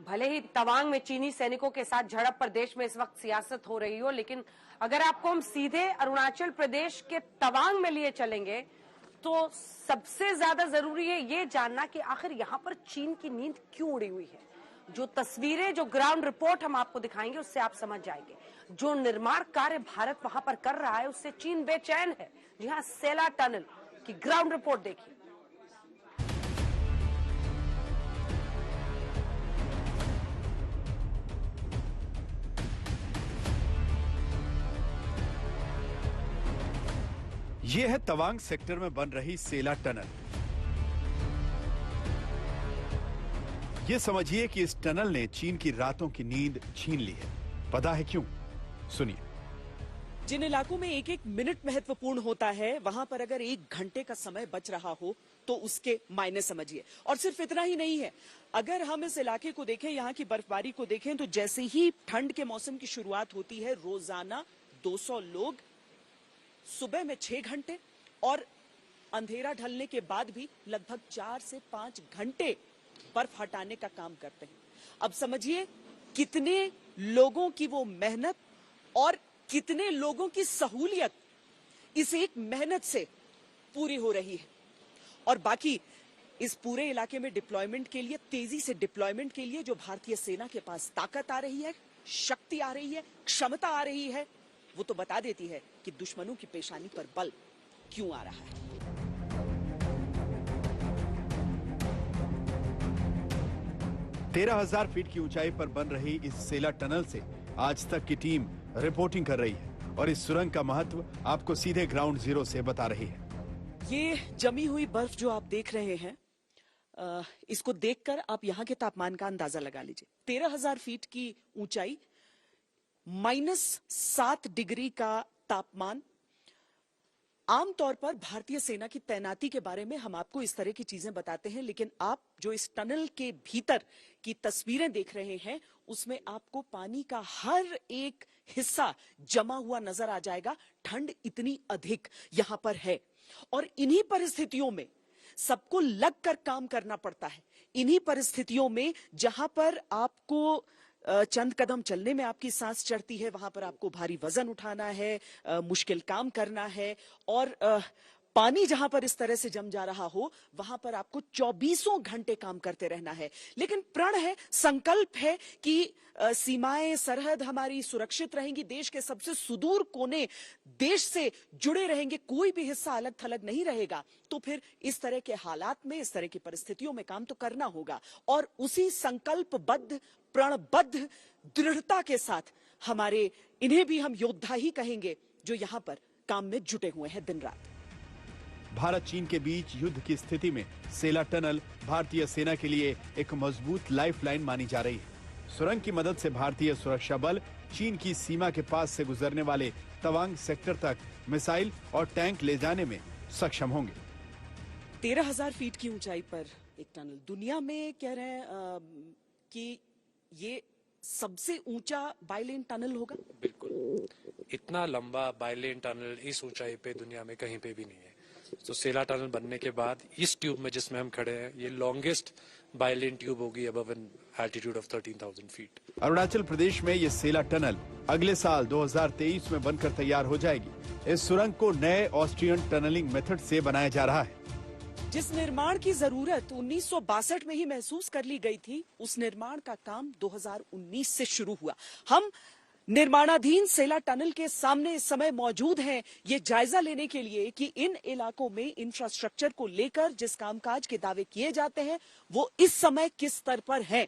भले ही तवांग में चीनी सैनिकों के साथ झड़प पर देश में इस वक्त सियासत हो रही हो, लेकिन अगर आपको हम सीधे अरुणाचल प्रदेश के तवांग में लिए चलेंगे तो सबसे ज्यादा जरूरी है ये जानना कि आखिर यहां पर चीन की नींद क्यों उड़ी हुई है। जो तस्वीरें, जो ग्राउंड रिपोर्ट हम आपको दिखाएंगे उससे आप समझ जाएंगे। जो निर्माण कार्य भारत वहां पर कर रहा है उससे चीन बेचैन है। जी हां, सेला टनल की ग्राउंड रिपोर्ट देखिए। ये है तवांग सेक्टर में बन रही सेला टनल। ये समझिए कि इस टनल ने चीन की रातों की नींद छीन ली है। पता है क्यों? सुनिए। जिन इलाकों में एक एक मिनट महत्वपूर्ण होता है, वहां पर अगर 1 घंटे का समय बच रहा हो तो उसके मायने समझिए। और सिर्फ इतना ही नहीं है, अगर हम इस इलाके को देखें, यहाँ की बर्फबारी को देखें, तो जैसे ही ठंड के मौसम की शुरुआत होती है, रोजाना 200 लोग सुबह में 6 घंटे और अंधेरा ढलने के बाद भी लगभग 4 से 5 घंटे बर्फ हटाने का काम करते हैं। अब समझिए कितने लोगों की वो मेहनत और कितने लोगों की सहूलियत इस एक मेहनत से पूरी हो रही है। और बाकी इस पूरे इलाके में डिप्लॉयमेंट के लिए, तेजी से डिप्लॉयमेंट के लिए जो भारतीय सेना के पास ताकत आ रही है, शक्ति आ रही है, क्षमता आ रही है, वो तो बता देती है कि दुश्मनों की पेशानी पर बल क्यों आ रहा है। तेरह 13,000 फीट की ऊंचाई पर बन रही इस सेला टनल से आज तक की टीम रिपोर्टिंग कर रही है और इस सुरंग का महत्व आपको सीधे ग्राउंड जीरो से बता रही है। ये जमी हुई बर्फ जो आप देख रहे हैं, इसको देखकर आप यहाँ के तापमान का अंदाजा लगा लीजिए। 13,000 फीट की ऊंचाई, -7 डिग्री का तापमान। आमतौर पर भारतीय सेना की तैनाती के बारे में हम आपको इस तरह की चीजें बताते हैं, लेकिन आप जो इस टनल के भीतर की तस्वीरें देख रहे हैं उसमें आपको पानी का हर एक हिस्सा जमा हुआ नजर आ जाएगा। ठंड इतनी अधिक यहां पर है और इन्हीं परिस्थितियों में सबको लगकर काम करना पड़ता है। इन्हीं परिस्थितियों में जहां पर आपको चंद कदम चलने में आपकी सांस चढ़ती है, वहां पर आपको भारी वजन उठाना है, मुश्किल काम करना है और पानी जहां पर इस तरह से जम जा रहा हो वहां पर आपको 24 घंटे काम करते रहना है। लेकिन प्रण है, संकल्प है कि सीमाएं, सरहद हमारी सुरक्षित रहेंगी, देश के सबसे सुदूर कोने देश से जुड़े रहेंगे, कोई भी हिस्सा अलग थलग नहीं रहेगा। तो फिर इस तरह के हालात में, इस तरह की परिस्थितियों में काम तो करना होगा और उसी संकल्पबद्ध, प्रणबद्ध दृढ़ता के साथ हमारे इन्हें भी हम योद्धा ही कहेंगे जो यहां पर काम में जुटे हुए हैं दिन रात। भारत चीन के बीच युद्ध की स्थिति में सेला टनल भारतीय सेना के लिए एक मजबूत लाइफलाइन मानी जा रही है। सुरंग की मदद से भारतीय सुरक्षा बल चीन की सीमा के पास से गुजरने वाले तवांग सेक्टर तक मिसाइल और टैंक ले जाने में सक्षम होंगे। 13,000 फीट की ऊंचाई पर एक टनल, दुनिया में कह रहे हैं कि ये सबसे ऊंचा बाइलेन टनल होगा। बिल्कुल, इतना लंबा बाइलेन टनल इस ऊंचाई पे दुनिया में कहीं पे भी नहीं है। तो सेला टनल बनने के बाद इस ट्यूब में जिसमें हम खड़े हैं, ये लॉन्गेस्ट बाइलेन ट्यूब होगी above an altitude of 13,000 feet. Arunachal Pradesh में ये सेला टनल अगले साल 2023 में बनकर तैयार हो जाएगी। इस सुरंग को नए ऑस्ट्रियन टनलिंग मेथड से बनाया जा रहा है। जिस निर्माण की जरूरत 1962 में ही महसूस कर ली गई थी, उस निर्माण का काम 2019 से शुरू हुआ। हम निर्माणाधीन सेला टनल के सामने इस समय मौजूद हैं ये जायजा लेने के लिए कि इन इलाकों में इंफ्रास्ट्रक्चर को लेकर जिस कामकाज के दावे किए जाते हैं वो इस समय किस स्तर पर है।